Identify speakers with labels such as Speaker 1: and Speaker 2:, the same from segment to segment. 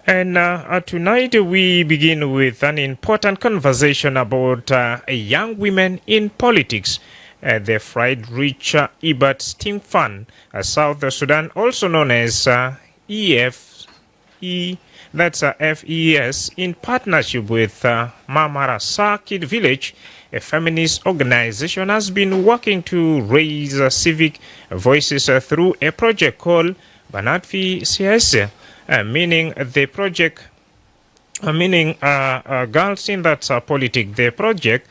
Speaker 1: And tonight we begin with an important conversation about young women in politics. The Friedrich Ebert Stiftung, South Sudan, also known as EFE, that's FES, in partnership with Ma'Mara Sakit Village, a feminist organization, has been working to raise civic voices through a project called Banat Fi Seyasa. Meaning the project, girls in that politic. The project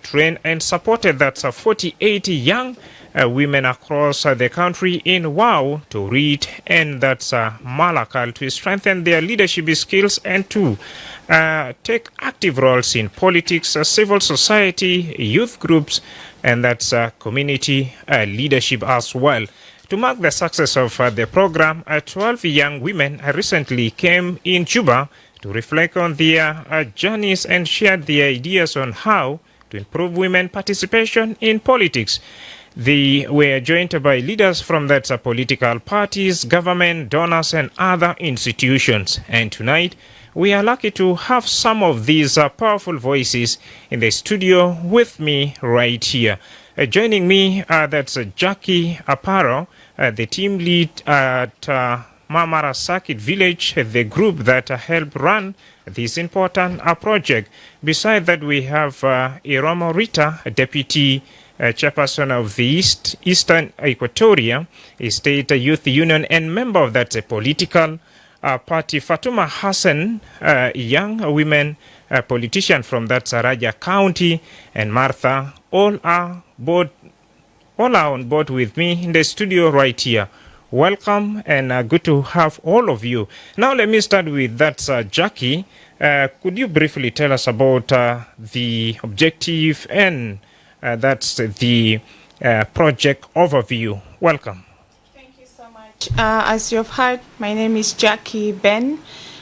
Speaker 1: trained and supported that 48 young women across the country in WOW, Torit, and that's Malakal to strengthen their leadership skills and to take active roles in politics, civil society, youth groups, and that's community leadership as well. To mark the success of the program, 12 young women recently came in Juba to reflect on their journeys and share their ideas on how to improve women participation in politics. They were joined by leaders from that political parties, government, donors, and other institutions. And tonight, we are lucky to have some of these powerful voices in the studio with me right here. Joining me, that's Jackie Aparo, the team lead at Ma'Mara Sakit Village, the group that helped run this important project. Beside that, we have Iromo Rita, deputy chairperson of the Eastern Equatoria, a state youth union, and member of that political party. Fatuma Hassan, a young women politician from that Saraja County, and Martha, all are on board with me in the studio right here. Welcome and good to have all of you. Now let me start with that Jackie. Could you briefly tell us about the objective and that's the project overview? Welcome.
Speaker 2: Thank you so much. As you've heard, my name is Jackie Ben.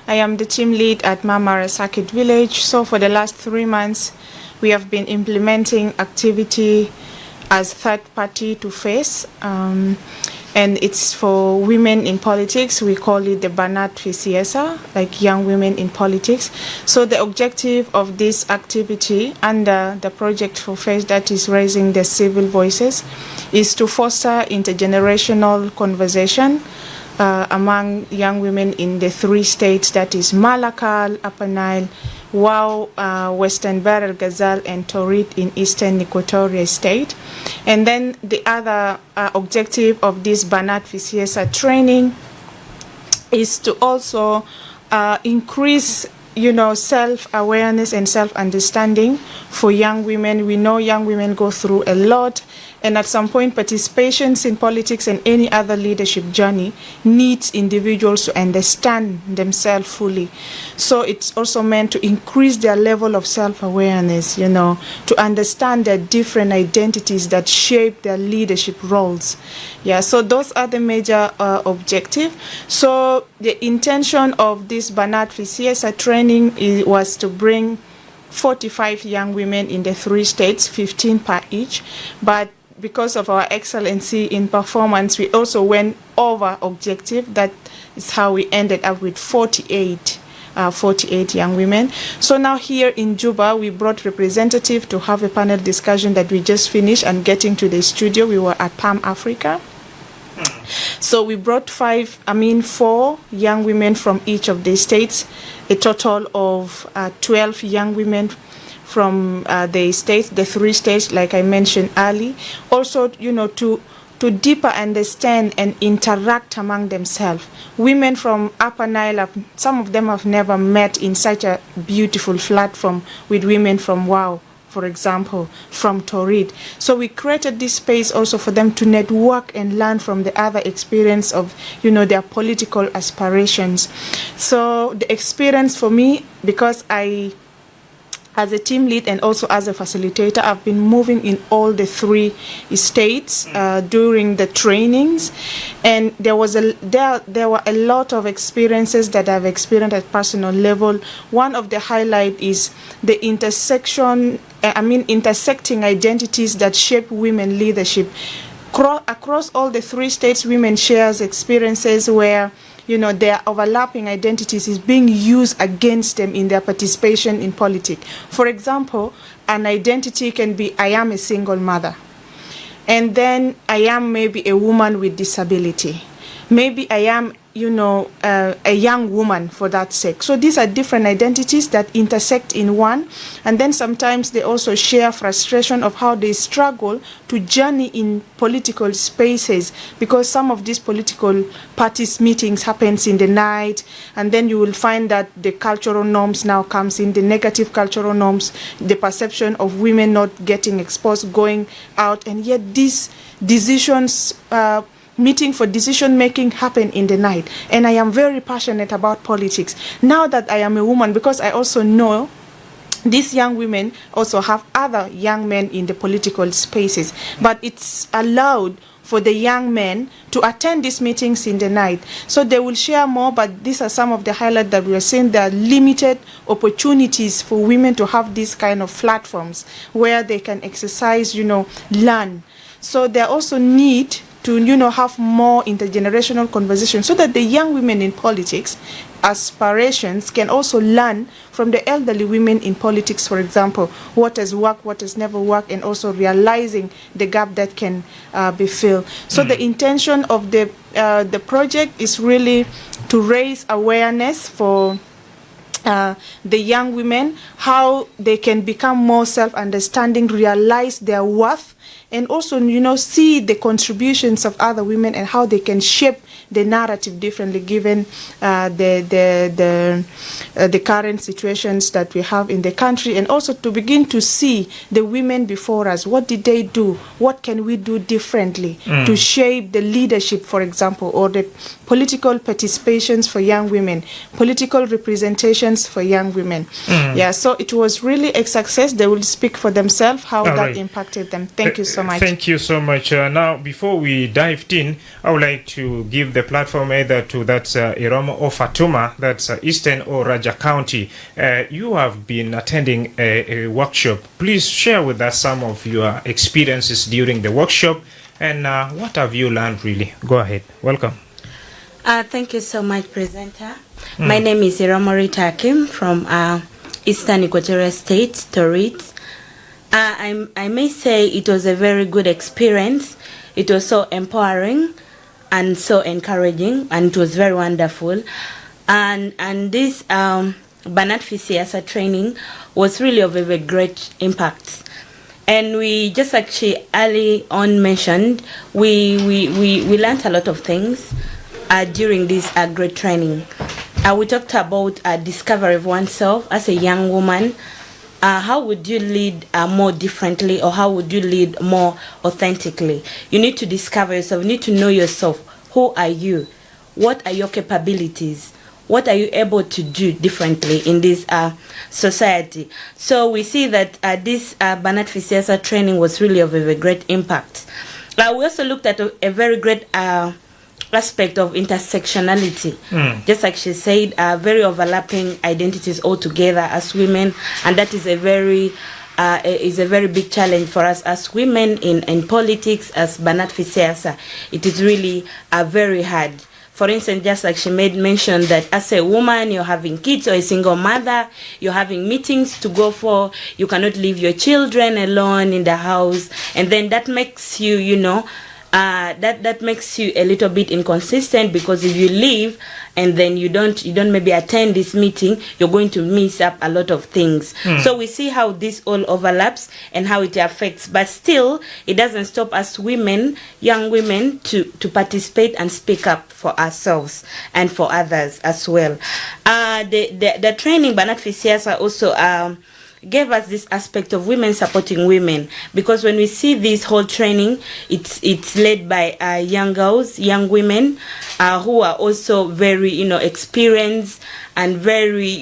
Speaker 2: I am the team lead at Ma'Mara Sakit Village. So for the last 3 months, we have been implementing activity as third party to face, and it's for women in politics. We call it the Banat Fi Seyasa, like young women in politics. So the objective of this activity under the project for face, that is raising the civil voices, is to foster intergenerational conversation among young women in the 3 states, that is Malakal, Upper Nile, Western Bahr el Ghazel, and Torit in Eastern Equatoria state. And then the other objective of this Banat Fi Seyasa training is to also increase self-awareness and self-understanding for young women. We know young women go through a lot, and at some point participations in politics and any other leadership journey needs individuals to understand themselves fully. So it's also meant to increase their level of self-awareness, to understand their different identities that shape their leadership roles. Yeah, so those are the major objectives. So the intention of this Banat Fi Seyasa training was to bring 45 young women in the 3 states, 15 per each. But because of our excellency in performance, we also went over objective. That is how we ended up with 48 young women. So now here in Juba, we brought representatives to have a panel discussion that we just finished, and getting to the studio, we were at Palm Africa. So we brought 4 young women from each of the states, a total of 12 young women from the states, the 3 states, like I mentioned early. Also, to deeper understand and interact among themselves. Women from Upper Nile, some of them have never met in such a beautiful platform with women from WOW, for example, from Torit. So we created this space also for them to network and learn from the other experience of, their political aspirations. So the experience for me, because as a team lead and also as a facilitator, I've been moving in all the 3 states during the trainings, and there were a lot of experiences that I've experienced at personal level. One of the highlight is the intersecting identities that shape women leadership. Across all the 3 states, women shares experiences where their overlapping identities is being used against them in their participation in politics. For example, an identity can be, I am a single mother. And then I am maybe a woman with disability. Maybe I am, a young woman for that sake. So these are different identities that intersect in one. And then sometimes they also share frustration of how they struggle to journey in political spaces, because some of these political parties meetings happens in the night. And then you will find that the cultural norms now comes in, the negative cultural norms, the perception of women not getting exposed, going out. And yet these decisions, meeting for decision making happen in the night. And I am very passionate about politics now that I am a woman, because I also know these young women also have other young men in the political spaces, but it's allowed for the young men to attend these meetings in the night. So they will share more, but these are some of the highlights that we are seeing. There are limited opportunities for women to have these kind of platforms where they can exercise, learn. So they also need to have more intergenerational conversation, so that the young women in politics aspirations can also learn from the elderly women in politics, for example, what has worked, what has never worked, and also realizing the gap that can be filled. So the intention of the project is really to raise awareness for the young women, how they can become more self-understanding, realize their worth, and also, see the contributions of other women and how they can shape the narrative differently given the current situations that we have in the country, and also to begin to see the women before us. What did they do? What can we do differently to shape the leadership, for example, or the political participations for young women, political representations for young women. Yeah, so it was really a success. They will speak for themselves how that impacted them. Thank you so much.
Speaker 1: Thank you so much. Now, before we dived in, I would like to give the platform either to Iromo or Fatuma, that's Eastern or Raja County. You have been attending a workshop. Please share with us some of your experiences during the workshop, and what have you learned really? Go ahead. Welcome.
Speaker 3: Thank you so much, presenter. My name is Iromo Hakim from Eastern Equatoria State, Torit. I may say it was a very good experience. It was so empowering and so encouraging, and it was very wonderful. And this Banat Fi Seyasa training was really of a great impact. And we just actually early on mentioned we learned a lot of things during this great training. We talked about discovery of oneself as a young woman. How would you lead more differently, or how would you lead more authentically? You need to discover yourself. You need to know yourself. Who are you? What are your capabilities? What are you able to do differently in this society? So we see that this Banat Fi Seyasa training was really of a great impact. We also looked at a very great aspect of intersectionality. Just like she said, very overlapping identities all together as women, and that is a very big challenge for us as women in politics, as Banat Fi Seyasa. It is really very hard. For instance, just like she made mention that as a woman, you're having kids, or a single mother, you're having meetings to go for, you cannot leave your children alone in the house, and then that makes you, that makes you a little bit inconsistent, because if you leave and then you don't maybe attend this meeting, you're going to miss up a lot of things. So we see how this all overlaps and how it affects, but still it doesn't stop us women, young women, to participate and speak up for ourselves and for others as well. The training Banat Fi Seyasa also gave us this aspect of women supporting women, because when we see this whole training, it's led by young girls, young women who are also very experienced and very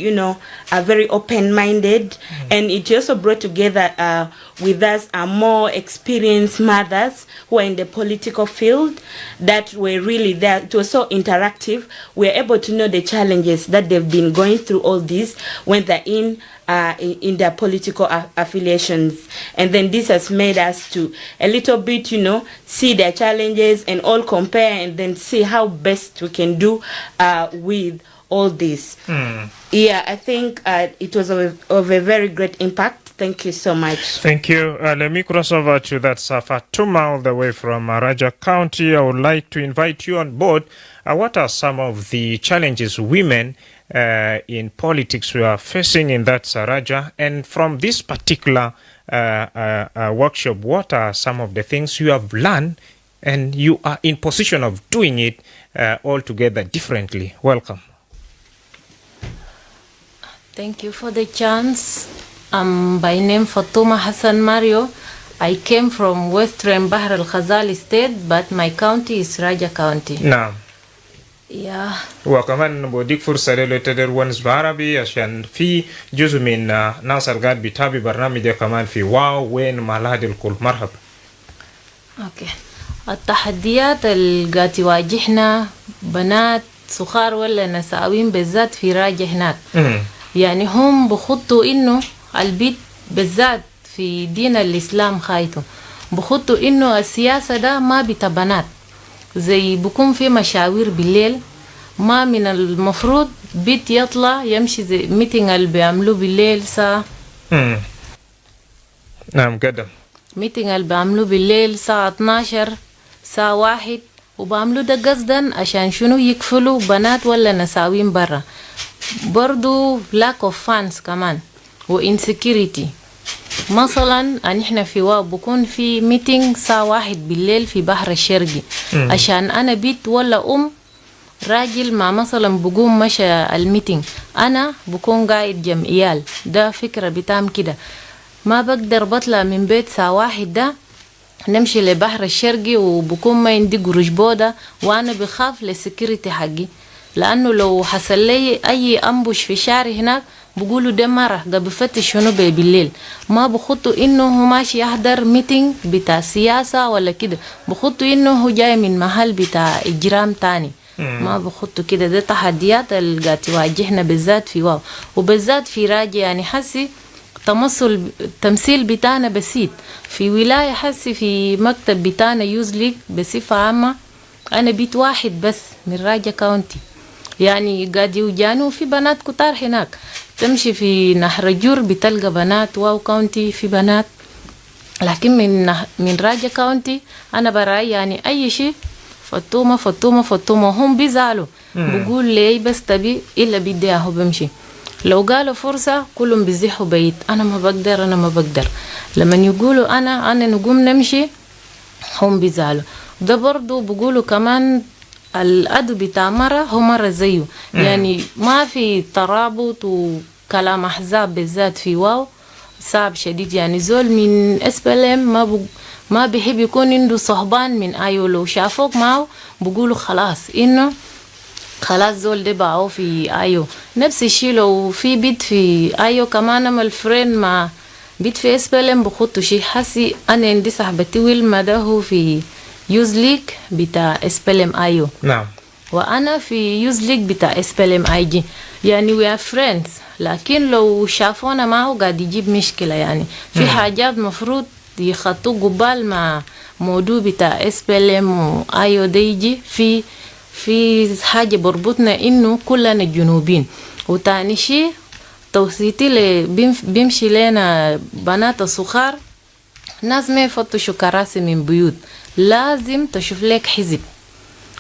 Speaker 3: very open-minded, and it also brought together with us more experienced mothers who are in the political field that were really there. It was so interactive. We're able to know the challenges that they've been going through all this when they're in in their political affiliations. And then this has made us to a little bit, see their challenges and all compare and then see how best we can do with all this. Yeah, I think it was of a very great impact. Thank you so much.
Speaker 1: Thank you. Let me cross over to that Fatuma all the way from Raja County. I would like to invite you on board. What are some of the challenges women in politics we are facing in that Raja? And from this particular workshop, what are some of the things you have learned and you are in position of doing it altogether differently? Welcome.
Speaker 4: Thank you for the chance. By name Fatuma Hassan Mario. I came from Western Bahr el Ghazel state, but my county is Raja County.
Speaker 1: نعم.
Speaker 4: Yeah.
Speaker 1: وكمان بوديك فرصة لو تقدر ونس بعربي عشان في جزء من ناس القاعد بيتابع برنامج ده كمان في واو وين مالهاد الكل. مرحبا.
Speaker 4: اوكي. التحديات اللي قاعد تواجهنا بنات صغار ولا نساوين بالذات في راجة هناك. يعني هم بخطوا انه البيت بالذات في دين الإسلام خايتو بخطوا إنه السياسة ده ما بتبنات زي بكون في مشاوير بالليل ما من المفروض بيت يطلع يمشي زي ميتينج اللي بيعملوه بالليل ساعة
Speaker 1: نعم قدم
Speaker 4: ميتينج اللي بيعملوه بالليل ساعة 12 ساعة 1 وبعملوا ده قصدا عشان شنو يكفلوا بنات ولا نساوين برا برضو lack of funds كمان وإنسكيورتي. مثلا احنا في واو بكون في ميتينج ساعة 1 بالليل في بحر الشرقي عشان انا بيت ولا راجل ما مثلا بقوم مشى الميتينج انا بكون قاعد جمعيال ده فكرة بتام كده ما بقدر بطلع من بيت ساعة 1 ده نمشي لبحر الشرقي وبكون ما عندي قروش بودة وانا بخاف للسكيورتي حقي لانه لو حصل لي اي امبوش في شارع هناك بقولوا ده مرة ده بفتش شنو بالليل ما بخطوا انه هو ماشي يحضر ميتينج بتاع سياسة ولا كده بخطوا انه هو جاي من محل بتاع اجرام تاني ما بخطوا كده ده تحديات اللي قاعد تواجهنا بالذات في واو وبالذات في راجي يعني حسي التمثيل بتاعنا بسيط في ولاية حسي في مكتب بتاعنا يوزليك بصفة عامة انا بيت واحد بس من راجا كاونتي يعني قاعد يوجانوا في بنات كتار هناك تمشي في نهر جور بتلقى بنات واو كاونتي في بنات لكن من راجا كاونتي انا براي يعني اي شيء فطومة هم بيزعلوا بقول لي بس تبي الا بدي اهو بمشي لو قالوا فرصة كلهم بيزيحوا بيت انا ما بقدر لما يقولوا انا نقوم نمشي هم بيزعلوا ده برضو بقولوا كمان الأدو بتاع مرة هو مرة زيه يعني ما في ترابط وكلام أحزاب بالذات في واو صعب شديد يعني زول من SPLM ما بيحب يكون عنده صحبان من آيو لو شافوك معه بقولوا خلاص زول ده باعوه في آيو نفس الشيء لو في بيت في آيو كمان أما الفرين مع بيت في SPLM بخطوا شيء حسي أنا عندي صاحبتي ويلما ده هو في يوزليك بتاع SPLM آيو
Speaker 1: نعم
Speaker 4: وأنا في يوزليك بتاع SPLM IG يعني we are friends لكن لو شافونا معه قاعد يجيب مشكلة يعني في حاجات مفروض يخطوا قبال مع موضوع بتاع SPLM وآيو ده يجي في حاجة بربطنا إنه كلنا جنوبين وتاني شيء توصيتي بيمشي لنا بنات الصغار ناس ما يفتشوا كراسي من بيوت لازم تشوف لك حزب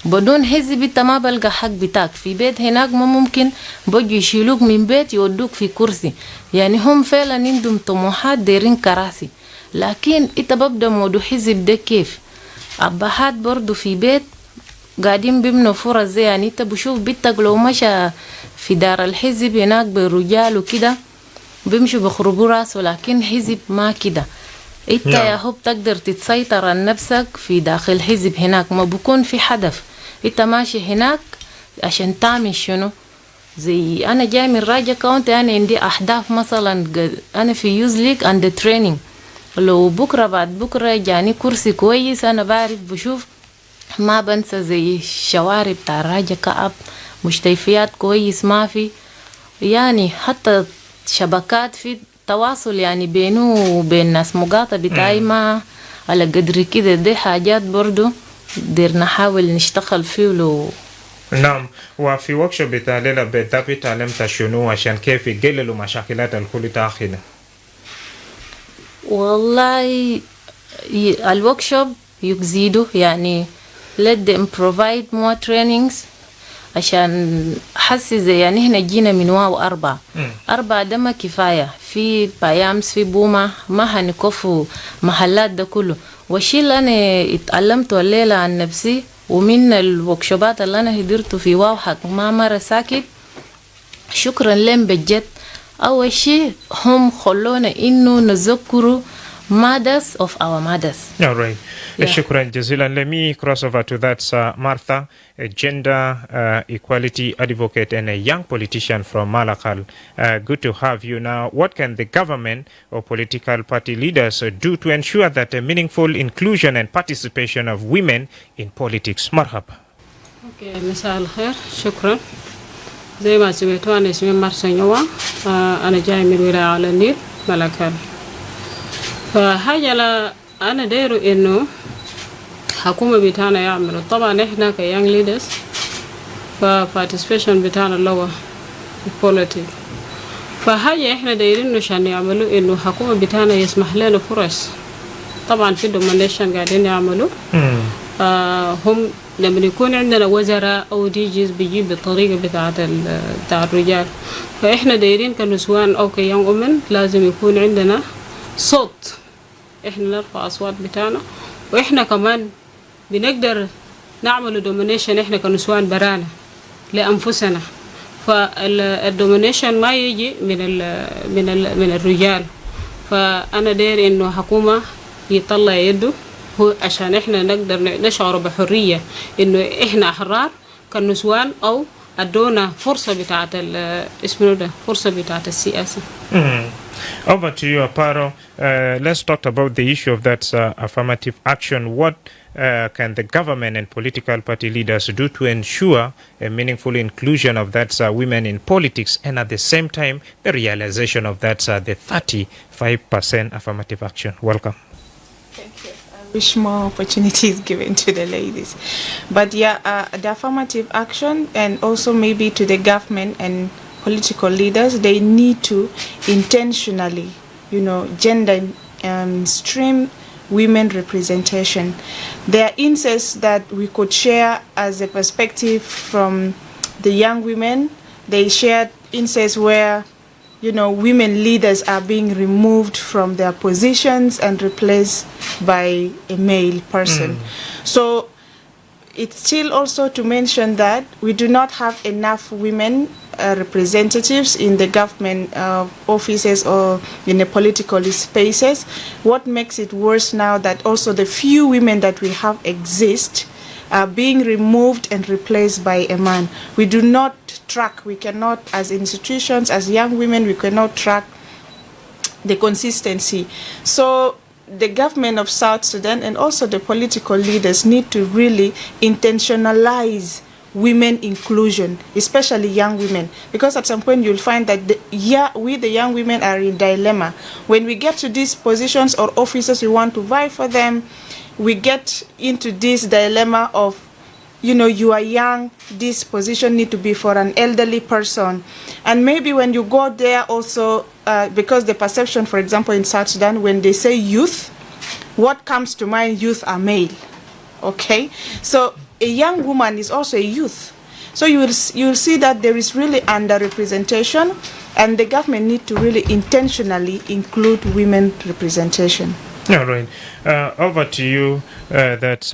Speaker 4: بدون حزب انت ما بلقى حق بتاعك في بيت هناك ما ممكن بيجوا يشيلوك من بيت يودوك في كرسي يعني هم فعلا عندهم طموحات دايرين كراسي لكن انت ببدا موضوع حزب ده كيف ابهات برضو في بيت قاعدين بيبنوا فرص زي يعني انت بشوف بيتك لو مشى في دار الحزب هناك برجال وكده بيمشوا بخربوا راسه لكن حزب ما كده انت يا هو بتقدر تتسيطر على نفسك في داخل حزب هناك ما بكون في هدف انت ماشي هناك عشان تعمل شنو زي انا جاي من راجا كاونتي انا عندي اهداف مثلا انا في يوزليك اند تريننج لو بكره بعد بكره جاني كرسي كويس انا بعرف بشوف ما بنسى زي الشوارع بتاع راجا كعب مستشفيات كويس ما في يعني حتى شبكات في تواصل يعني بينه وبين ناس مقاطع بتاعي ما على قدر كده. دي حاجات برضو دير نحاول نشتغل فيه له.
Speaker 1: نعم. وفي وركشوب بتاع ليلة بالضبط تعلمت شنو عشان كيف يقللوا مشاكلات الكل تاخذها؟
Speaker 4: والله الوركشوب يزيدوا يعني let them provide more trainings عشان حسي يعني هنا جينا من واو 4 ده ما كفاية. في بايامس في بوما ما هنكفوا محلات ده كله. والشيء اللي أنا اتعلمته الليلة عن نفسي ومن الوركشوبات اللي أنا هدرته في واو حق مأمرا ساكت، شكرا لهم بجد. أول شيء هم خلونا إنه نذكروا mothers of our mothers.
Speaker 1: All right.
Speaker 4: Yeah.
Speaker 1: Shukran jazilan. Let me cross over to that, Martha, a gender equality advocate and a young politician from Malakal. Good to have you now. What can the government or political party leaders do to ensure that a meaningful inclusion and participation of women in politics? Marhaba.
Speaker 5: Okay, مساء الخير. شكرا. زي ما سمعتوا أنا اسمي مرسى نوا. أنا جاي من ولاية على النيل ملكال. فحاجة لا أنا دايرو إنه حكومة بتاعنا يعملوا. طبعا إحنا كيانج ليدرز فparticipation بتاعنا لوا politics. فحاجة إحنا دايرين عشان يعملوا إنه حكومة بتاعنا يسمح لنا فرص. طبعا في domination قاعدين يعملوا. هم لما يكون عندنا وزراء أو ديجيز بيجيب بالطريقة بتاع الرجال. فإحنا دايرين كنسوان أو كيانج أمن لازم يكون عندنا صوت. إحنا نرفع أصوات بتاعنا وإحنا كمان بنقدر نعمل دومينيشن. إحنا كنسوان برانا لأنفسنا. فالدومينيشن ما يجي من الرجال. فأنا داير إنه حكومة يطلع يده هو عشان إحنا نقدر نشعر بحرية إنه إحنا أحرار كنسوان أو أدونا فرصة بتاعت اسمه ده فرصة بتاعت السياسة.
Speaker 1: Over to you, Aparo. Let's talk about the issue of that affirmative action. What can the government and political party leaders do to ensure a meaningful inclusion of that women in politics and at the same time the realization of that the 35% affirmative action? Welcome.
Speaker 2: Thank you. I wish more opportunities given to the ladies. But yeah, the affirmative action and also maybe to the government and political leaders, they need to intentionally, gender stream women representation. There are insights that we could share as a perspective from the young women. They shared insights where, women leaders are being removed from their positions and replaced by a male person. So it's still also to mention that we do not have enough women representatives in the government offices or in the political spaces. What makes it worse now that also the few women that we have exist are being removed and replaced by a man. We do not track, we cannot, as institutions, as young women, we cannot track the consistency. So the government of South Sudan and also the political leaders need to really intentionalize women inclusion, especially young women, because at some point you'll find that we the young women are in dilemma. When we get to these positions or offices, we want to vie for them, we get into this dilemma of, you are young, this position need to be for an elderly person. And maybe when you go there also, because the perception, for example, in South Sudan, when they say youth, what comes to mind, youth are male, okay? So a young woman is also a youth. So you'll see that there is really underrepresentation, and the government need to really intentionally include women representation.
Speaker 1: All right. Over to you, that's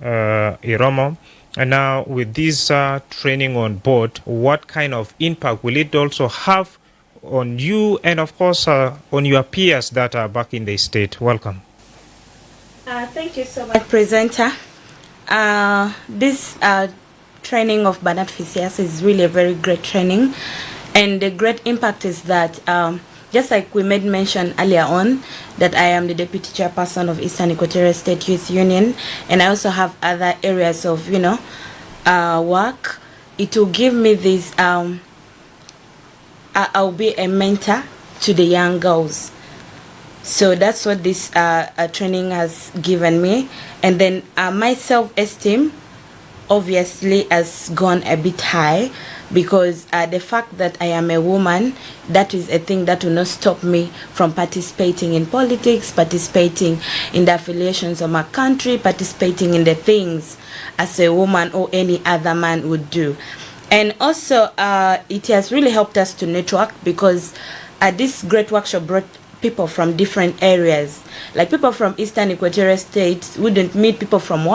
Speaker 1: Iromo. And now with this training on board, what kind of impact will it also have on you and, of course, on your peers that are back in the state? Welcome.
Speaker 3: Thank you so much, presenter. This training of Banat Fi Seyasa is really a very great training, and the great impact is that just like we made mention earlier on, that I am the deputy chairperson of Eastern Equatoria State Youth Union, and I also have other areas of work. It will give me this I'll be a mentor to the young girls. So that's what this training has given me. And then my self-esteem obviously has gone a bit high, because the fact that I am a woman, that is a thing that will not stop me from participating in politics, participating in the affiliations of my country, participating in the things as a woman or any other man would do. And also it has really helped us to network, because this great workshop brought people from different areas. Like people from Eastern Equatoria states wouldn't meet people from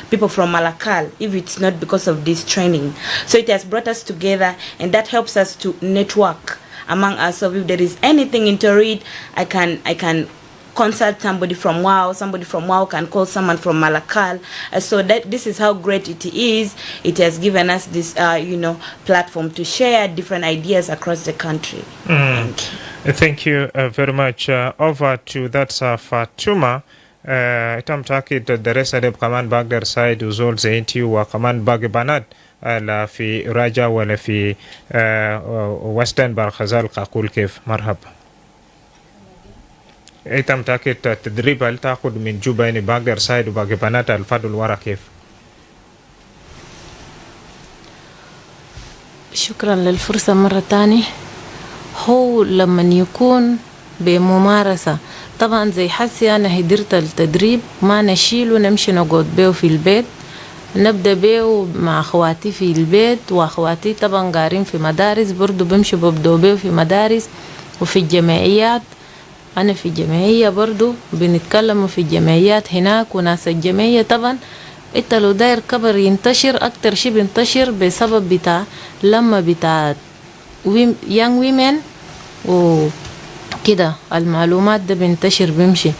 Speaker 3: people from Malakal, if it's not because of this training. So it has brought us together, and that helps us to network among ourselves. If there is anything in Torit, I can consult somebody from somebody from can call someone from Malakal. So that this is how great it is. It has given us this platform to share different ideas across the country.
Speaker 1: Thank you very much. Over to that Fatuma. Tamtakid الدراسة دي بكمان بقدر سايد وزول زي انتي وكمان باقي بنات لا في راجا ولا في وستن بار الغزال قاقول كيف مرحبا. تمتاكد التدريب هل تاخد من جوبا يعني بقدر سايد وباقي بنات الفادو الورا كيف؟
Speaker 4: شكرا للفرصة مرة تاني. هو لما يكون بممارسة، طبعا زي حسي أنا هدرت التدريب ما نشيل ونمشي نقعد بيه في البيت، نبدأ بيه مع أخواتي في البيت، وأخواتي طبعا قارين في مدارس برضو بمشي ببدأ بيه في مدارس وفي الجمعيات. أنا في جمعية برضو بنتكلم في الجمعيات هناك، وناس الجمعية طبعا إنت لو داير كبر ينتشر أكتر شي بينتشر بسبب بتاع لما بتاع young women وكده المعلومات ده بينتشر بيمشي.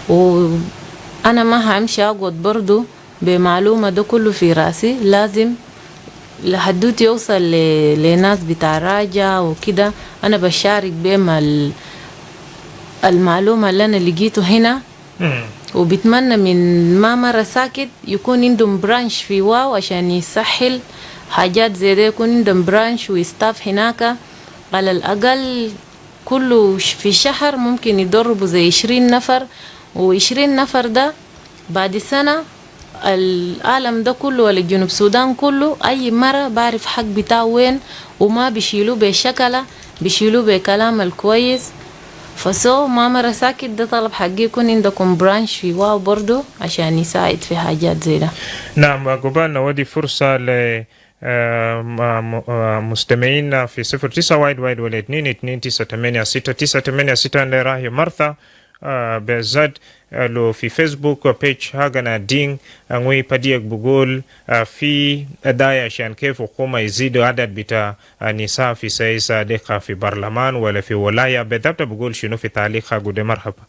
Speaker 4: وأنا ما همشي أقعد برضو بمعلومة ده كله في راسي، لازم لحدوت يوصل لناس بتاع راجع وكده. أنا بشارك بهم المعلومة اللي أنا لقيته هنا، وبتمنى من مa'Mara ساكت يكون عندهم برانش في عشان يسهل حاجات زي ده، يكون عندهم برانش ويستاف هناك على الأقل كله في شهر ممكن يدربوا زي 20 نفر، و20 نفر ده بعد سنة العالم ده كله ولا جنوب السودان كله أي مرة بعرف حق بتاعه وين، وما بيشيلوه بشكله بيشيلوه بكلام الكويس. فسو مa'Mara ساكت ده طلب حقي يكون عندكم برانش في برضو عشان يساعد في حاجات زي ده.
Speaker 1: نعم، قبل نودي فرصة مستمعين في 0911 ولا 22986 اللي راهي مرثا بزاد لو في فيسبوك بيج هاغنا دين انوي بديك بقول في داعي عشان كيف حكومة يزيد عدد بتاع النساء في سياسة دقة في برلمان ولا في ولاية. بالضبط بقول شنو في تعليقها قد مرحبا.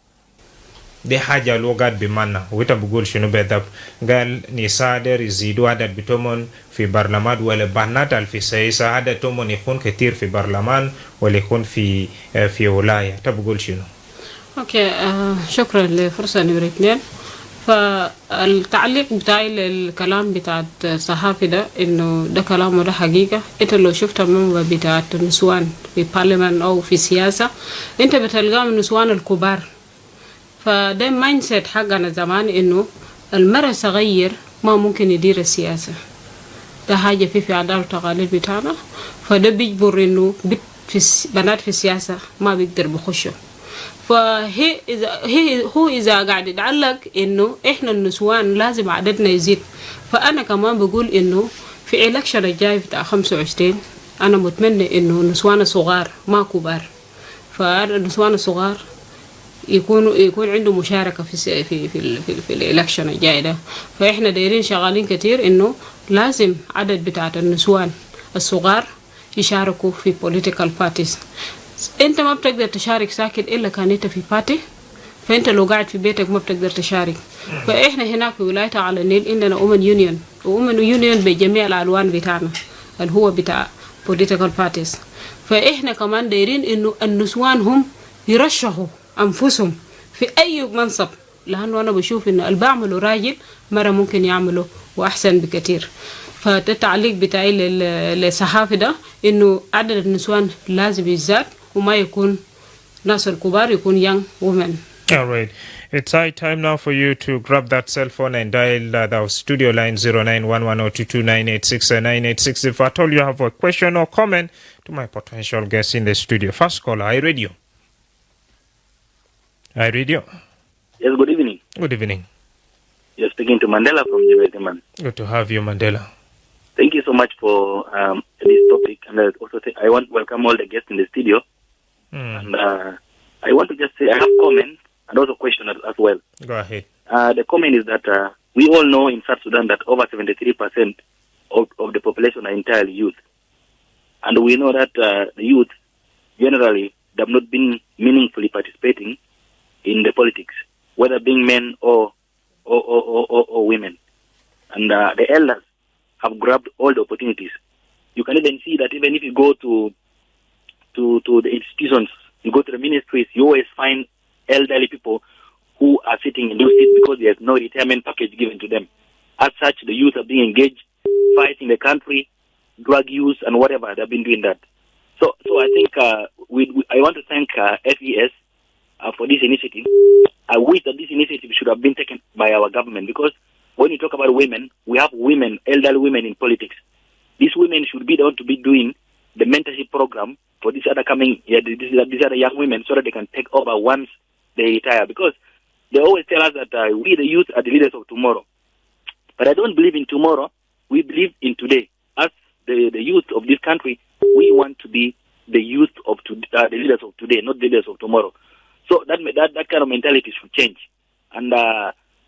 Speaker 1: دي حاجة لو قاد بمعنى ويتا بقول شنو بالضبط؟ قال نساء دير يزيدوا عدد بتومن في برلمان ولا بنات في سياسة عدد تومن يكون كتير في برلمان ولا يكون في ولاية. تبقول شنو؟
Speaker 5: اوكي شكرا لفرصة نمرة 2. فالتعليق بتاعي للكلام بتاع الصحافي ده انه ده كلامه ده حقيقة. انت لو شفت المنبع بتاع النسوان في بارلمان او في سياسة انت بتلقاه من النسوان الكبار. فده مايند سيت حقنا زمان انه المرأة صغير ما ممكن يدير السياسة، ده حاجة في عادات وتقاليد بتاعنا. فده بيجبر انه بنات في السياسة ما بيقدر بخشوا. هو إذا قاعد يتعلق إنه إحنا النسوان لازم عددنا يزيد. فأنا كمان بقول إنه في إلكشن الجاي بتاع 25 أنا متمنى إنه النسوان الصغار ما كبار، فالنسوان الصغار يكون عنده مشاركة في الإلكشن الجاي ده. فإحنا دايرين شغالين كتير إنه لازم عدد بتاعة النسوان الصغار يشاركوا في political parties. انت ما بتقدر تشارك ساكت الا كان انت في بارتي، فانت لو قاعد في بيتك ما بتقدر تشارك. فاحنا هناك في ولاية على النيل عندنا وومن يونيون، وومن يونيون بجميع الالوان بتاعنا اللي هو بتاع political parties. فاحنا كمان دايرين انه النسوان هم يرشحوا انفسهم في اي منصب، لانه انا بشوف انه اللي بعمله راجل مرة ممكن يعمله واحسن بكتير. فالتعليق بتاعي للصحافة ده إنه عدد النسوان لازم يزداد وما يكون ناس الكبار يكون young women.
Speaker 1: All right. It's high time now for you to grab that cell phone and dial our studio line 0911022986 if at all you have a question or comment to my potential guest in the studio. First caller, iRadio. iRadio.
Speaker 6: Yes, good evening.
Speaker 1: Good evening.
Speaker 6: You're speaking to Mandela from Jerusalem.
Speaker 1: Good to have you, Mandela.
Speaker 6: Thank you so much for this topic, and also I want to welcome all the guests in the studio. And I want to just say I have comments and also questions as well.
Speaker 1: Go ahead.
Speaker 6: The comment is that we all know in South Sudan that over 73% of the population are entirely youth. And we know that the youth generally have not been meaningfully participating in the politics, whether being men or women. And the elders have grabbed all the opportunities. You can even see that even if you go to the institutions, you go to the ministries, you always find elderly people who are sitting in those seats because there's no retirement package given to them. As such, the youth are being engaged, fighting the country, drug use and whatever. They've been doing that. So I think I want to thank FES for this initiative. I wish that this initiative should have been taken by our government, because when you talk about women, we have women, elderly women in politics. These women should be the one to be doing the mentorship program for these other these other young women, so that they can take over once they retire. Because they always tell us that we, the youth, are the leaders of tomorrow. But I don't believe in tomorrow. We believe in today. As the youth of this country, we want to be the youth of the leaders of today, not the leaders of tomorrow. So that kind of mentality should change. And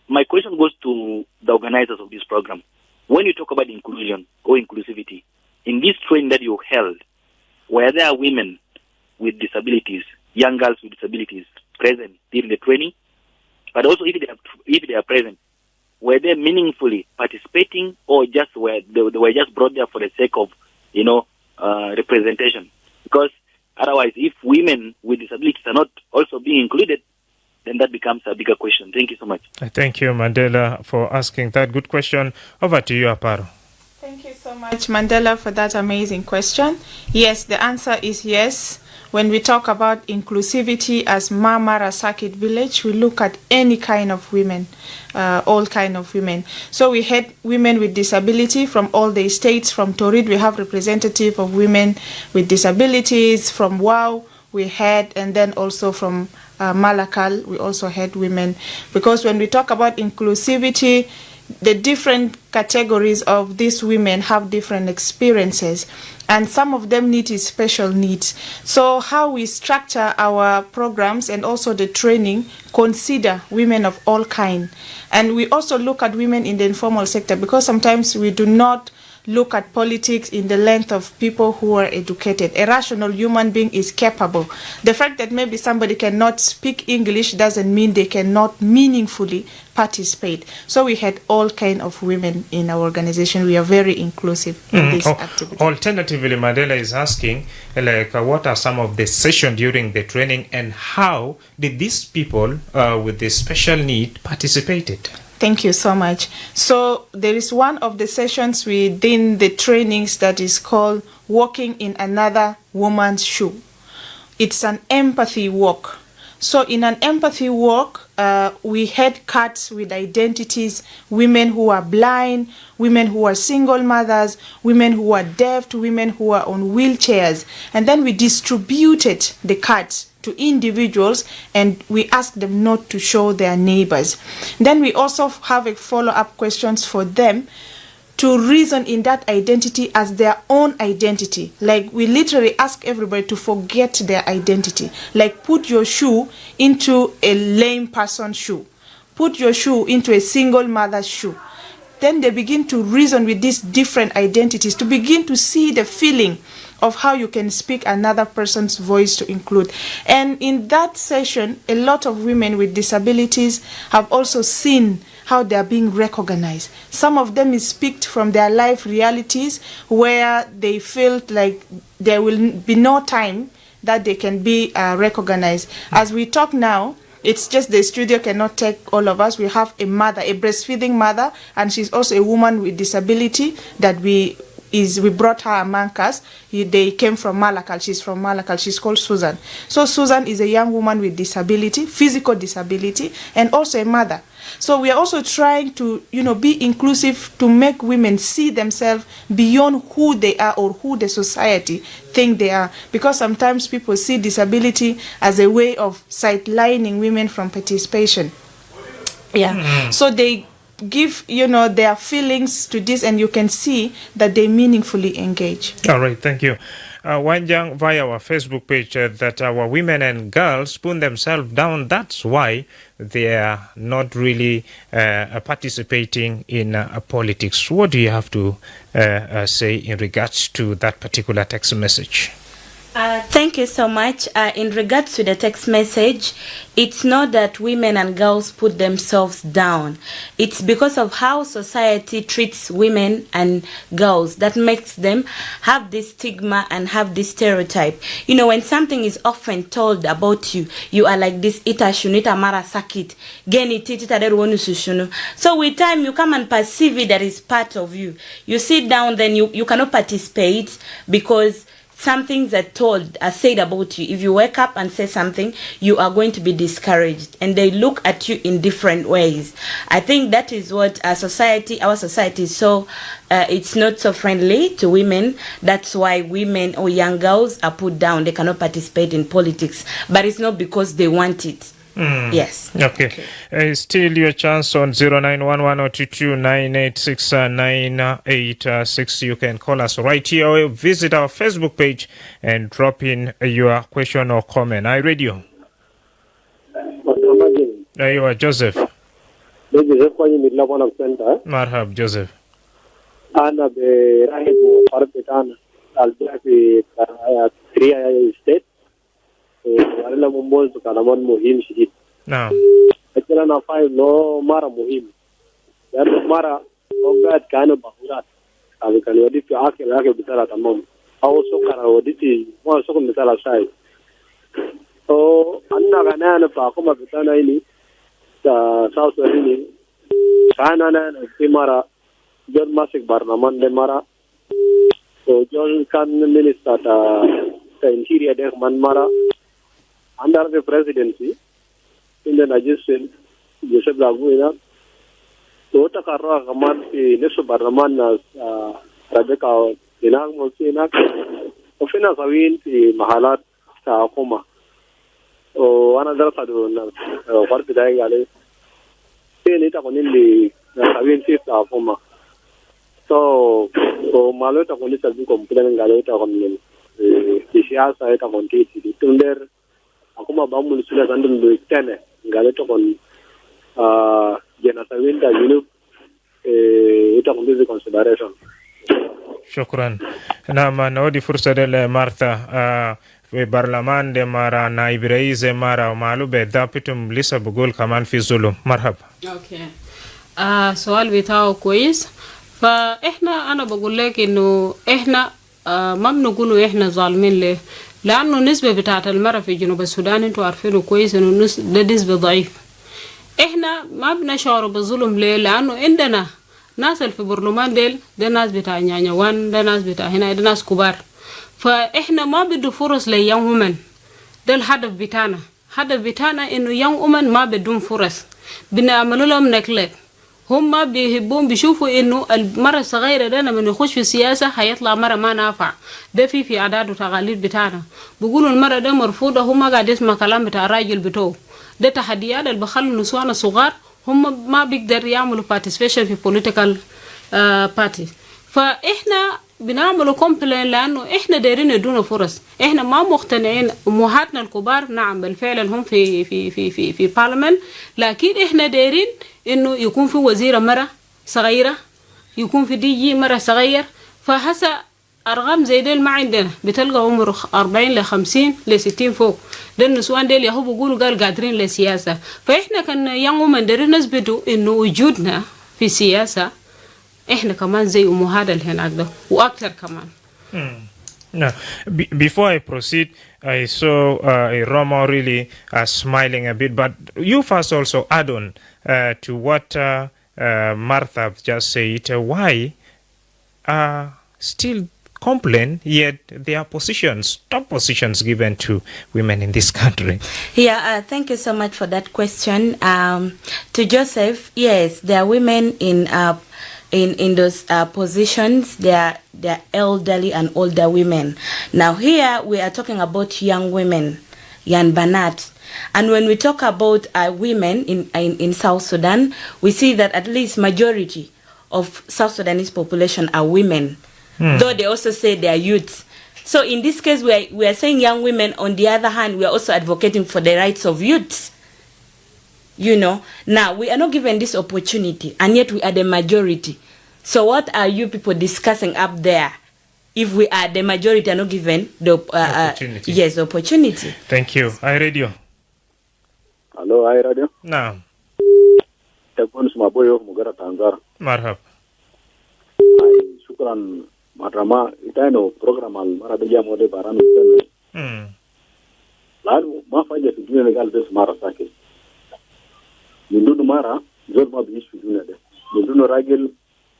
Speaker 6: my question goes to the organizers of this program. When you talk about inclusion or inclusivity, in this training that you held, were there women with disabilities, young girls with disabilities present during the training? But also, if they are present, were they meaningfully participating, or just they were just brought there for the sake of representation? Because otherwise, if women with disabilities are not also being included, then that becomes a bigger question. Thank you so much.
Speaker 1: Thank you, Mandela, for asking that good question. Over to you, Aparo.
Speaker 2: Thank you so much, Mandela, for that amazing question. Yes, the answer is yes. When we talk about inclusivity as Ma'Mara Sakit Village, we look at any kind of women, all kind of women. So we had women with disability from all the states. From Torit, we have representative of women with disabilities. From WOW, we had, and then also from Malakal, we also had women. Because when we talk about inclusivity, the different categories of these women have different experiences, and some of them need special needs. So how we structure our programs and also the training consider women of all kind. And we also look at women in the informal sector, because sometimes we do not look at politics in the length of people who are educated. A rational human being is capable. The fact that maybe somebody cannot speak English doesn't mean they cannot meaningfully participate. So we had all kind of women in our organization. We are very inclusive in this activity.
Speaker 1: Alternatively, Mandela is asking, what are some of the sessions during the training, and how did these people with this special need participated?
Speaker 2: Thank you so much. So there is one of the sessions within the trainings that is called Walking in Another Woman's Shoe. It's an empathy walk. So in an empathy walk, we had cuts with identities, women who are blind, women who are single mothers, women who are deaf, women who are on wheelchairs. And then we distributed the cards to individuals, and we ask them not to show their neighbors. Then we also have a follow-up questions for them to reason in that identity as their own identity. Like, we literally ask everybody to forget their identity. Like, put your shoe into a lame person's shoe. Put your shoe into a single mother's shoe. Then they begin to reason with these different identities, to begin to see the feeling of how you can speak another person's voice to include. And in that session, a lot of women with disabilities have also seen how they are being recognized. Some of them speak from their life realities, where they felt like there will be no time that they can be recognized. As we talk now, It's just the studio cannot take all of us. We have a mother, a breastfeeding mother, and she's also a woman with disability that we brought her among us. They came from Malakal. She's from Malakal. She's called Susan. So Susan is a young woman with disability, physical disability, and also a mother. So we are also trying to, be inclusive, to make women see themselves beyond who they are or who the society think they are. Because sometimes people see disability as a way of sidelining women from participation. Yeah. So they give, their feelings to this, and you can see that they meaningfully engage.
Speaker 1: All right, thank you. Wanjang, via our Facebook page, that our women and girls put themselves down. That's why they are not really participating in politics. What do you have to say in regards to that particular text message?
Speaker 3: Thank you so much. In regards to the text message, it's not that women and girls put themselves down. It's because of how society treats women and girls that makes them have this stigma and have this stereotype. When something is often told about you, you are like this, Ma'Mara Sakit Village. So with time, you come and perceive it that is part of you. You sit down, then you cannot participate because some things are said about you. If you wake up and say something, you are going to be discouraged, and they look at you in different ways. I think that is what our society is so, it's not so friendly to women. That's why women or young girls are put down. They cannot participate in politics, but it's not because they want it. Yes.
Speaker 1: Okay. Still your chance on 0911-022-986-986. You can call us right here or visit our Facebook page and drop in your question or comment. I read you. You are Joseph. Marhab, Joseph.
Speaker 7: Ana be rahibu farbetan al-Jafi state. Wala mumbol to kalaman muhim shidid.
Speaker 1: No.
Speaker 7: Actually, na five no mara muhim. Yan mara ogat kano bahurat. Abi kani wadi fi akhir bitala tamam. Aw so kara wadi ti mo so ko bitala sai. So anna kana na pa ko mabitana ini ta South Sudan ini. Sana na fi mara John Masik Barnaman de mara. So John kan minister ta interior de man mara. Under the presidency, in the Najis, Joseph Laguina, Tota Carra, Gaman, Nesu Barnaman, Rebecca, Inag Monsinak, Ofina Savin, Mahalat, Tahoma, or another Sadun, what did I get? Say it upon the Savin Fifth Tahoma. So Malota Conisa do complain Galeta on the Seyasa upon Titi, Tunder. Akuma bamul sula kandun do tene ngaleto kon jena sawinda yunu ita kondizi consideration.
Speaker 1: Shukran. Na naodi fursa dele Martha barlaman de mara naib rais mara malube dapitum lisa bugul kaman fi zulum. Marhaba.
Speaker 5: Okay. سؤال بتاعه كويس. فإحنا أنا بقول لك إنه إحنا ما بنقولوا إحنا ظالمين ليه؟ لأنه النسبة بتاعت المرأة في جنوب السودان انتوا عارفينه كويس انه ده نسبة ضعيف. احنا ما بنشعر بالظلم ليه؟ لأنه عندنا ناس في برلمان ده ناس بتاع نيانيوان، ده ناس بتاع هنا، ده ناس كبار. فاحنا ما بدو فرص ليوم ومن. ده الهدف بتاعنا. الهدف بتاعنا انه يوم ومن ما بدون فرص. بنعمل لهم نكلت. هم ما بيحبون بيشوفوا انه المرة الصغيرة ده لما يخش في السياسة هيطلع مرة ما نافع. ده في عادات وتقاليد بتاعنا. بيقولوا المرة ده مرفوضة، هم قاعد يسمع كلام بتاع الراجل بتوعه. ده تحديات اللي بخلوا النسوان الصغار هم ما بيقدر يعملوا participation في political party. فاحنا بنعملوا كومبلين لانه احنا دايرين ندونا فرص. احنا ما مقتنعين امهاتنا الكبار نعم بالفعل هم في بارلمان، لكن احنا دايرين انه يكون في وزيره مره صغيره، يكون في دي جي مره صغير. فهسه ارقام زي ديل ما عندنا، بتلقى عمره 40 ل 50 ل 60 فوق. ده النسوان ديل يهو بيقولوا قال قادرين للسياسه. فاحنا كان يوم من دايرين نثبتوا انه وجودنا في السياسه احنا كمان زي امهات اللي هناك ده واكثر كمان.
Speaker 1: Now, before I proceed, I saw Romo really smiling a bit, but you first also add on to what Martha just said. Why still complain, yet there are top positions given to women in this country?
Speaker 3: Yeah, thank you so much for that question. To Joseph, yes, there are women in those positions. They are elderly and older women. Now here we are talking about young women, young Banat. And when we talk about women in South Sudan, we see that at least majority of South Sudanese population are women, though they also say they are youth. So in this case, we are saying young women. On the other hand, we are also advocating for the rights of youths. You know, now we are not given this opportunity, and yet we are the majority. So what are you people discussing up there if we are the majority and not given the opportunity? Yes, opportunity.
Speaker 1: Thank you. I radio.
Speaker 7: Hello, I radio.
Speaker 1: Now.
Speaker 7: Tekun Smaboyo Mugara Tanzar.
Speaker 1: Marhab.
Speaker 7: Shukran Matrama Itano program al Maradeja Mode Baranu. Lalu mafaja tujuan legal des Mara Sakit. Mundu Mara zor ma biish tujuan de. Mundu Ragil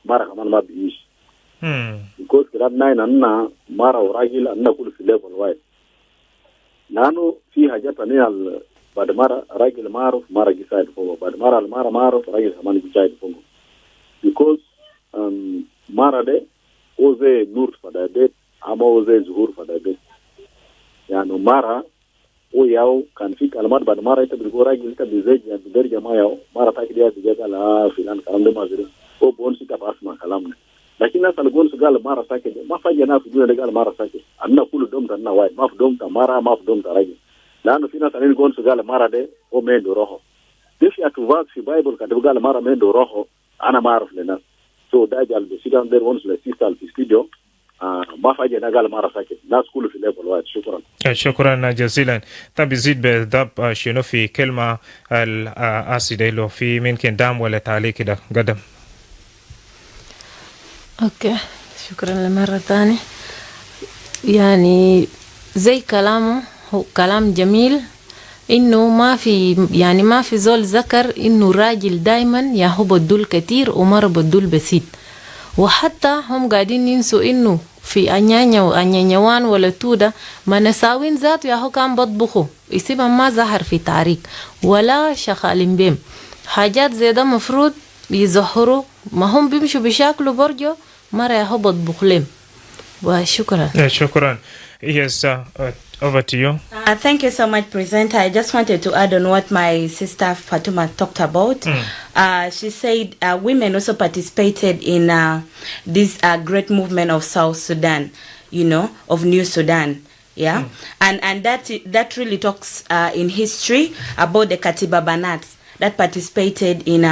Speaker 7: Mara kaman ma biish. Because kirab nine anna Mara Ragil anna kul fi level wide. Nano fi hajata ni al Badmara Ragil Maruf Mara Gisaid Fogo. Badmara al Mara Maruf Ragil Haman Gisaid Fogo. Because Mara de oze nur fada bet ama oze zuhur fada bet. Yani Mara o yao kan fik almat Badmara ita bilgo Ragil ita bizeji and biderja ma yao Mara takidia bijaga la filan kalam de mazire o bon sita basma kalam. Lakini nasa lugon sugal Mara Sakit mafaja na fujua legal Mara Sakit anna kulu domta anna wai maf domta Mara maf domta Ragil. Lano fina sanini gon sugal Mara de o mendo roho. Defi atuvak fi Bible katabugal Mara mendo roho ana maruf lena. So dajal be sidan der wons le sistal fi studio mafaja nagal Mara Sakit nas kulu fi level wide. Shukran.
Speaker 1: شكرا جزيلا. طب يزيد بالضبط شنو في كلمة الأسئلة لو في ممكن دعم ولا تعليق كده قدم.
Speaker 4: اوكي شكرا لمرة ثانية. يعني زي كلامه هو كلام جميل، انه ما في زول ذكر انه راجل دايما يا هو بدول كتير ومرة بدول بسيط. وحتى هم قاعدين ينسوا انه في أنيانيا وأنيانيوان ولا تودا ما نساوين ذات يا هو كان بطبخوا يسيبها ما ظهر في تعريق ولا شغالين بهم. حاجات زي ده مفروض يظهروا، ما هم بيمشوا بشكل برجو مرة يا هو بطبخ لهم. وشكرا.
Speaker 1: شكرا. Yes, over to you.
Speaker 3: Thank you so much, presenter. I just wanted to add on what my sister Fatuma talked about. She said women also participated in this great movement of South Sudan, you know, of New Sudan. Yeah, and that really talks in history about the Katiba Banats that participated in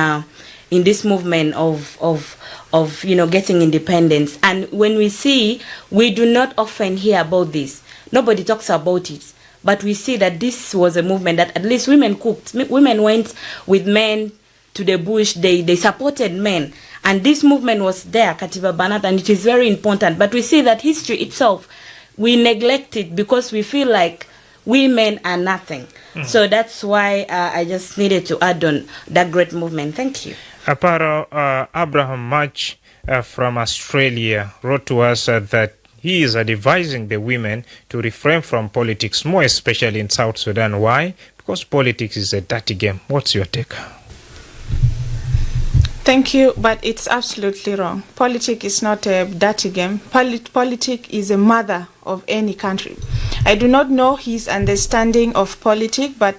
Speaker 3: this movement of you know, getting independence. And when we do not often hear about this. Nobody talks about it. But we see that this was a movement that at least women cooked. Women went with men to the bush. They supported men. And this movement was there, Katiba Banat, and it is very important. But we see that history itself, we neglect it because we feel like women are nothing. So that's why I just needed to add on that great movement. Thank you.
Speaker 1: Aparo Abraham Mach from Australia wrote to us that he is advising the women to refrain from politics, more especially in South Sudan. Why? Because politics is a dirty game. What's your take?
Speaker 2: Thank you, but it's absolutely wrong. Politics is not a dirty game. Politics is a mother of any country. I do not know his understanding of politics, but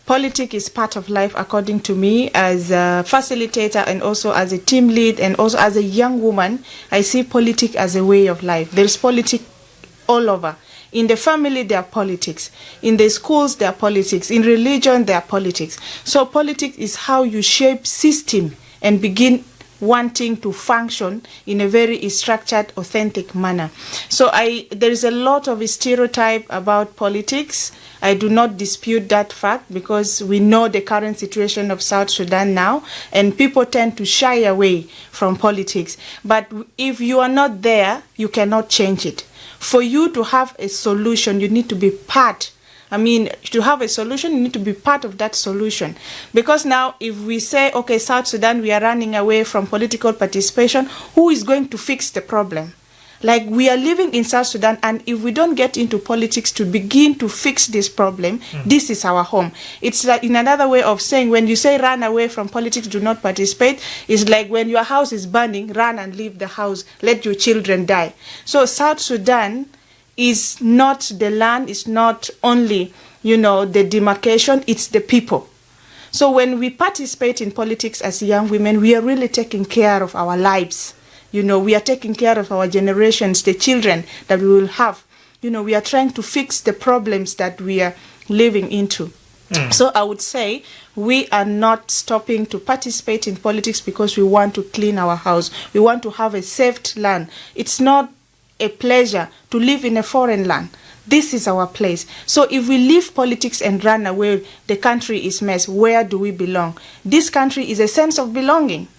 Speaker 2: politics is part of life, according to me, as a facilitator and also as a team lead and also as a young woman. I see politics as a way of life. There's politics all over. In the family, there are politics. In the schools, there are politics. In religion, there are politics. So politics is how you shape system and begin wanting to function in a very structured, authentic manner. So there is a lot of stereotype about politics. I do not dispute that fact because we know the current situation of South Sudan now, and people tend to shy away from politics. But if you are not there, you cannot change it. For you to have a solution, you need to be part. To have a solution, you need to be part of that solution. Because now, if we say, okay, South Sudan, we are running away from political participation, who is going to fix the problem? Like, we are living in South Sudan, and if we don't get into politics to begin to fix this problem, this is our home. It's like, in another way of saying, when you say run away from politics, do not participate, it's like when your house is burning, run and leave the house, let your children die. So South Sudan is not the land, it's not only, the demarcation, it's the people. So when we participate in politics as young women, we are really taking care of our lives. We are taking care of our generations, the children that we will have. We are trying to fix the problems that we are living into. So I would say we are not stopping to participate in politics because we want to clean our house. We want to have a safe land. It's not a pleasure to live in a foreign land. This is our place. So if we leave politics and run away, the country is mess. Where do we belong? This country is a sense of belonging.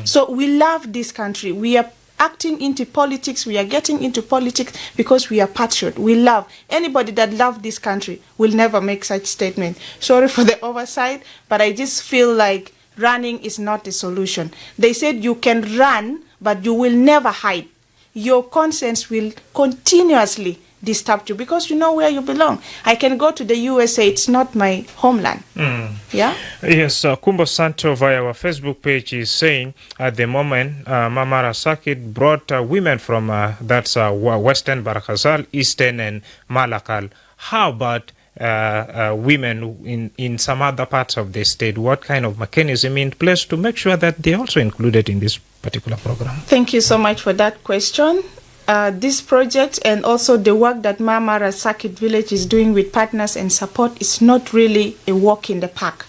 Speaker 2: So we love this country. We are acting into politics. We are getting into politics because we are patriot. We love. Anybody that loves this country will never make such statement. Sorry for the oversight, but I just feel like running is not the solution. They said you can run, but you will never hide. Your conscience will continuously disturb you because you know where you belong. I can go to the USA, it's not my homeland. Yeah?
Speaker 1: Yes, Kumbo Santo via our Facebook page is saying at the moment Ma'Mara Sakit brought women from Western Bahr el Ghazel, Eastern and Malakal. How about women in some other parts of the state? What kind of mechanism in place to make sure that they're also included in this particular program?
Speaker 2: Thank you so much for that question. This project and also the work that Ma'Mara Sakit Village is doing with partners and support is not really a walk in the park.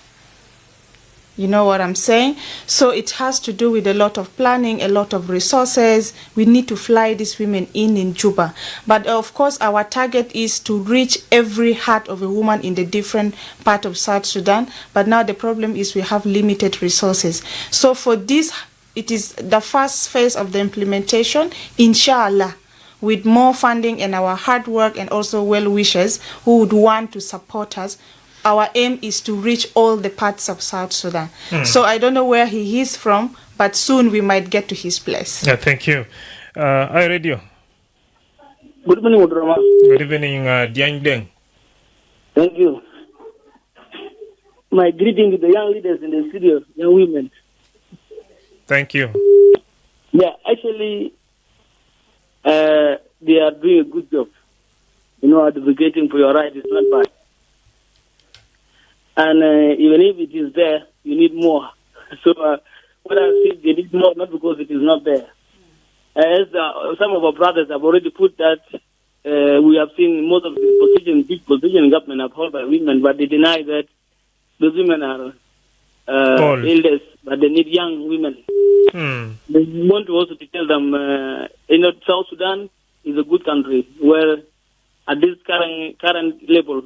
Speaker 2: You know what I'm saying? So it has to do with a lot of planning, a lot of resources. We need to fly these women in Juba. But of course, our target is to reach every heart of a woman in the different part of South Sudan. But now the problem is we have limited resources. So for this, it is the first phase of the implementation, inshallah, with more funding and our hard work and also well-wishers who would want to support us. Our aim is to reach all the parts of South Sudan. So I don't know where he is from, but soon we might get to his place.
Speaker 1: Yeah, thank you. I radio.
Speaker 8: Good evening, Udrama.
Speaker 1: Good evening, Diang Deng.
Speaker 8: Thank you. My greeting to the young leaders in the studio, young women.
Speaker 1: Thank you.
Speaker 8: Yeah, actually, they are doing a good job. Advocating for your right is not bad. And even if it is there, you need more. So what I say, they need more, not because it is not there. As some of our brothers have already put that, we have seen most of the big position in government are held by women, but they deny that those women are elders, but they need young women. They want to also to tell them, South Sudan is a good country where at this current level,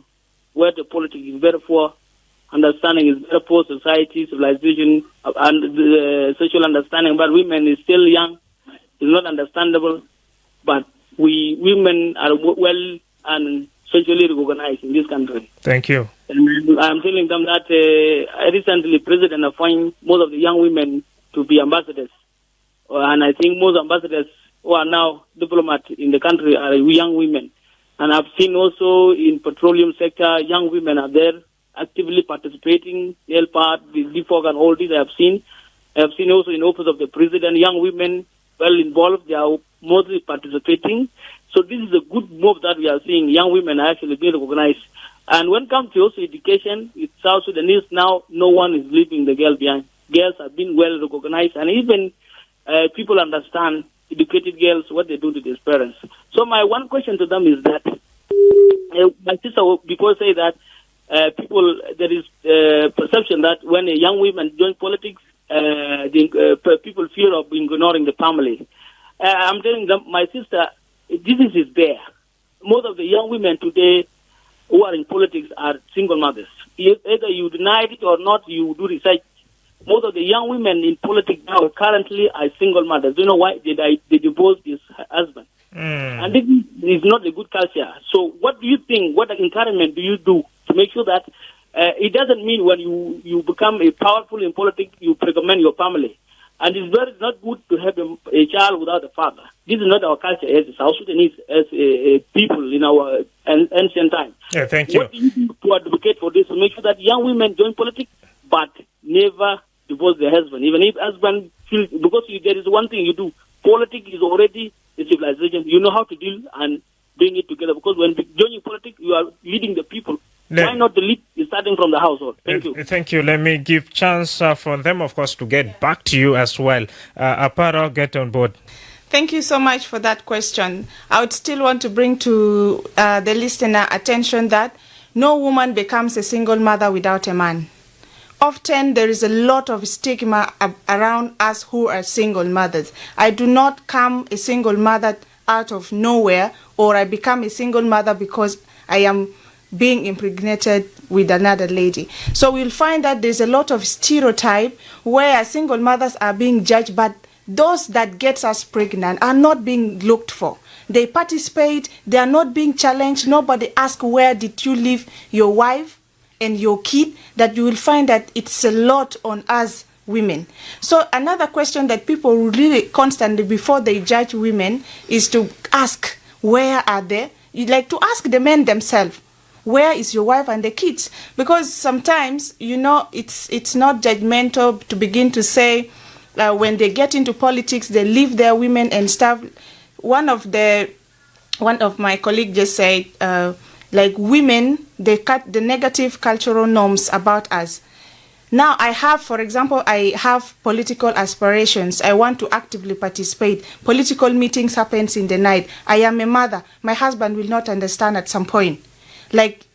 Speaker 8: where the politics is very poor, understanding is very poor, society, civilization, and the social understanding, but women is still young, is not understandable, but we women are well and socially recognized in this country.
Speaker 1: Thank you.
Speaker 8: And I'm telling them that recently President appointed most of the young women to be ambassadors. And I think most ambassadors who are now diplomats in the country are young women. And I've seen also in petroleum sector, young women are there actively participating, help out with DFOG and all this I have seen. I have seen also in office of the president, young women well involved, they are mostly participating. So this is a good move that we are seeing. Young women are actually being recognized. And when it comes to also education, it's South Sudanese now, no one is leaving the girl behind. Girls have been well recognized, and even people understand, educated girls, what they do to their parents. So my one question to them is that, my sister before say that there is perception that when a young woman join politics, people fear of ignoring the family. I'm telling them, my sister, this is there. Most of the young women today who are in politics are single mothers. Either you deny it or not, you do research. Most of the young women in politics now currently are single mothers. Do you know why? They divorced his husband. And this is not a good culture. So what do you think, what encouragement do you do to make sure that it doesn't mean when you become a powerful in politics, you recommend your family. And it's not good to have a child without a father. This is not our culture as South Sudanese, as a people in our ancient time.
Speaker 1: Yeah, thank you.
Speaker 8: What do you do to advocate for this, to make sure that young women join politics, but never divorce their husband, even if husband feels, because there is one thing you do, politics is already a civilization. You know how to deal and bring it together, because when joining politics, you are leading the people. Why not the lead is starting from the household? Thank you.
Speaker 1: Thank you. Let me give chance for them, of course, to get back to you as well. Aparo, get on board.
Speaker 2: Thank you so much for that question. I would still want to bring to the listener attention that no woman becomes a single mother without a man. Often there is a lot of stigma around us who are single mothers. I do not come a single mother out of nowhere, or I become a single mother because I am being impregnated with another lady. So we'll find that there's a lot of stereotype where single mothers are being judged, but those that gets us pregnant are not being looked for. They participate, they are not being challenged. Nobody asks, where did you leave your wife and your kid? That you will find that it's a lot on us women. So another question that people really constantly before they judge women is to ask, where are they? You like to ask the men themselves, where is your wife and the kids? Because sometimes, it's not judgmental to begin to say when they get into politics, they leave their women and stuff. One of my colleagues just said, women, they cut the negative cultural norms about us. Now for example, I have political aspirations. I want to actively participate. Political meetings happens in the night. I am a mother. My husband will not understand at some point.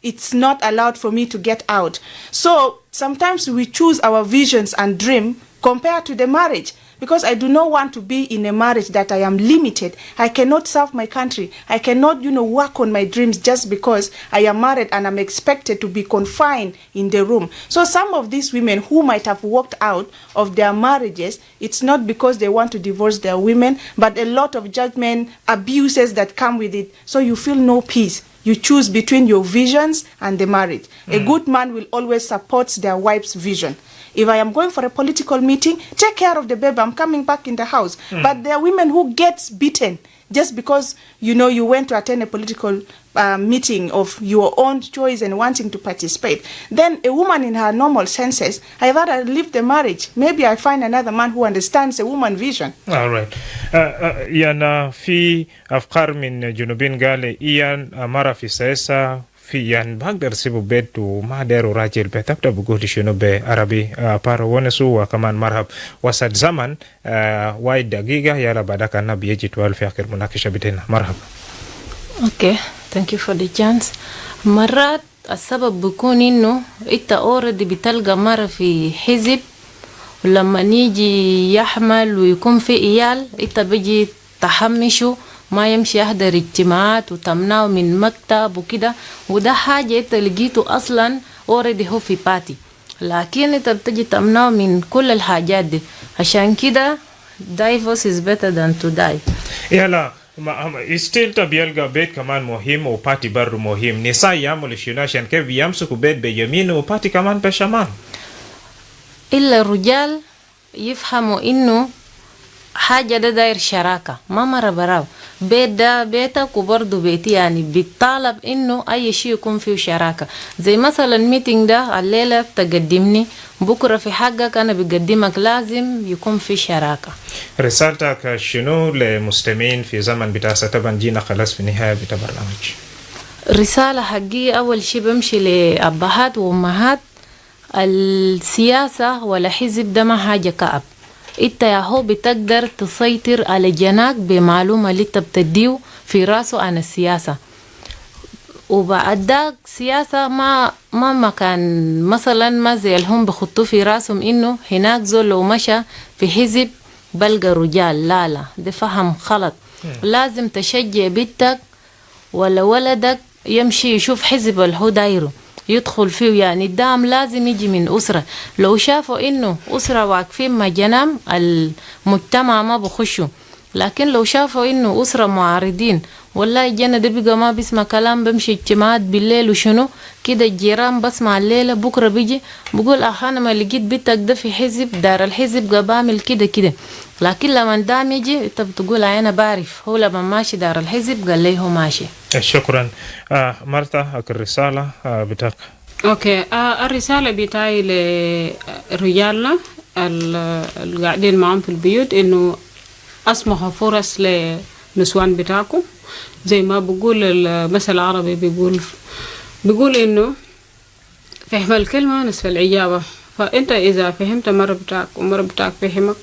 Speaker 2: It's not allowed for me to get out. So sometimes we choose our visions and dream compared to the marriage, because I do not want to be in a marriage that I am limited. I cannot serve my country. I cannot, work on my dreams just because I am married and I'm expected to be confined in the room. So some of these women who might have walked out of their marriages, it's not because they want to divorce their women, but a lot of judgment, abuses that come with it. So you feel no peace. You choose between your visions and the marriage. A good man will always support their wife's vision. If I am going for a political meeting, take care of the baby, I'm coming back in the house. But there are women who get beaten just because, you went to attend a political meeting of your own choice and wanting to participate. Then a woman in her normal senses, I'd rather leave the marriage. Maybe I find another man who understands a woman's vision.
Speaker 1: All right. Yana fi afkar min junubin gale iyan Ma'Mara Fi Seyasa fi yan bagdar sibu betu maderu rajil betabda bugudi shino be arabi para wonesu wa kaman marhab wasad zaman wai dagiga yala badaka na biyeji 12 fi akhir munakisha bitena marhab.
Speaker 4: Okay, thank you for the chance. مرات السبب بيكون إنه إنت already بتلقى مرة في حزب، ولما نيجي يحمل ويكون في إيال إنت بيجي تحمشه، ما يمشي يحضر اجتماعات وتمنعه من مكتب وكده، وده حاجة إنت لقيته أصلا already هو في باتي، لكن إنت بتجي تمنعه من كل الحاجات دي. عشان كده divorce is better than to die.
Speaker 1: يلا still tabielga bet kaman muhim o party barru muhim nisa yamul shinashan ke yamsuku bet be yamin o party kaman peshaman
Speaker 4: إلا الرجال يفهموا إنه حاجة ده داير شراكة، ما مرة براو بيت ده بيتك وبرضو بيتي، يعني بيطالب إنه أي شيء يكون فيه شراكة. زي مثلا ميتينج ده الليلة بتقدمني، بكرة في حقك أنا بقدمك، لازم يكون في شراكة.
Speaker 1: رسالتك شنو لمستمعين في زمن بتاع طبعا جينا خلاص في نهاية بتاع برنامج؟
Speaker 4: رسالة حقيقية أول شيء بمشي لأبهات وأمهات، السياسة ولا حزب ده ما حاجة كعب، انت يا هو بتقدر تسيطر على جناك بمعلومة اللي انت بتديه في راسه عن السياسة، وبعد ذاك سياسة ما مكان مثلا ما زي الهم بخطوا في راسهم انه هناك زول لو مشى في حزب بلقى رجال، لا ده فهم خلط. لازم تشجع بنتك ولا ولدك يمشي يشوف حزب الهو دايره يدخل فيه، يعني الدعم لازم يجي من أسرة. لو شافوا إنه أسرة واقفين مع جنام المجتمع ما بخشوا، لكن لو شافوا إنه أسرة معارضين والله الجنة ده بقى ما بيسمع كلام، بمشي اجتماعات بالليل وشنو كده، الجيران بسمع الليلة بكرة بيجي بقول أنا ما لقيت بيتك ده في حزب دار الحزب قا بعمل كده كده. لكن لما دام يجي انت بتقول أنا بعرف هو لما ماشي دار الحزب قال لي هو ماشي.
Speaker 1: شكرا. مرتا الرسالة بتاعك.
Speaker 5: اوكي. الرسالة بتاعي لرجالنا اللي قاعدين معهم في البيوت انه اسمحوا فرص لنسوان بتاعكم. زي ما بقول المثل العربي بيقول انه فهم الكلمة نصف الإجابة. فانت اذا فهمت مرة بتاعك ومرة بتاعك فهمك،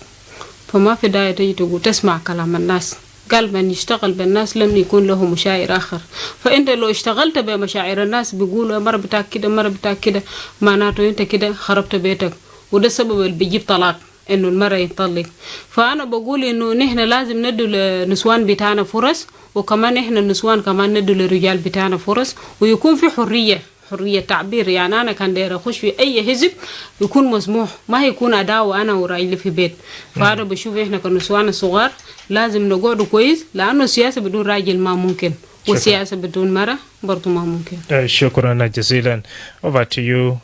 Speaker 5: فما في داعي تجي تقول تسمع كلام الناس. قال من يشتغل بالناس لم يكون له مشاعر آخر. فأنت لو اشتغلت بمشاعر الناس بيقولوا مرة بتاعك كده مرة بتاعك كده، معناته أنت كده خربت بيتك، وده السبب اللي بيجيب طلاق، إنه المرة يطلق. فأنا بقول إنه نحن لازم ندو للنسوان بتاعنا فرص، وكمان نحن النسوان كمان ندو للرجال بتاعنا فرص، ويكون في حرية تعبير. يعني أنا كان داير أخش في أي حزب يكون مسموح، ما يكون أداوة أنا وراجلي في بيت. فأنا بشوف إحنا كنسوان الصغار لازم نقعد كويس، لأنه السياسة بدون راجل ما ممكن، والسياسة بدون مرة برضو ما ممكن.
Speaker 1: شكرا جزيلا. Over to you,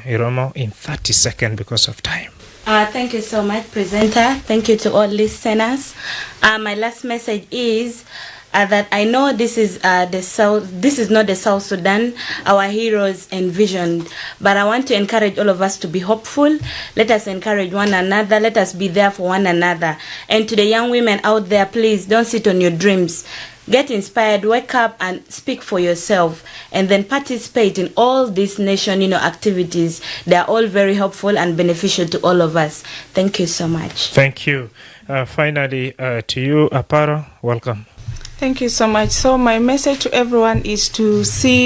Speaker 1: Iromo, in 30 seconds because of time.
Speaker 3: Thank you so much, presenter. Thank you to all listeners. My last message is that I know this is this is not the South Sudan our heroes envisioned, but I want to encourage all of us to be hopeful. Let us encourage one another. Let us be there for one another. And to the young women out there, please don't sit on your dreams. Get inspired, wake up and speak for yourself, and then participate in all these nation activities. They are all very helpful and beneficial to all of us. Thank you so much.
Speaker 1: Thank you. Finally, to you, Aparo, welcome.
Speaker 2: Thank you so much. So my message to everyone is to see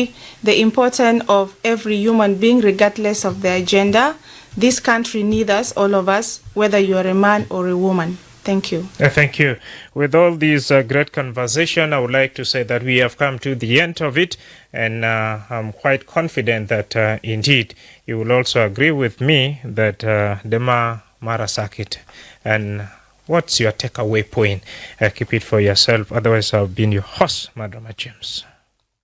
Speaker 2: the importance of every human being regardless of their gender. This country needs us, all of us, whether you're a man or a woman. Thank you.
Speaker 1: Thank you. With all these great conversation, I would like to say that we have come to the end of it, and I'm quite confident that indeed you will also agree with me that the Ma'Mara Sakit. And what's your takeaway point? Keep it for yourself. Otherwise, I've been your host, Madam James.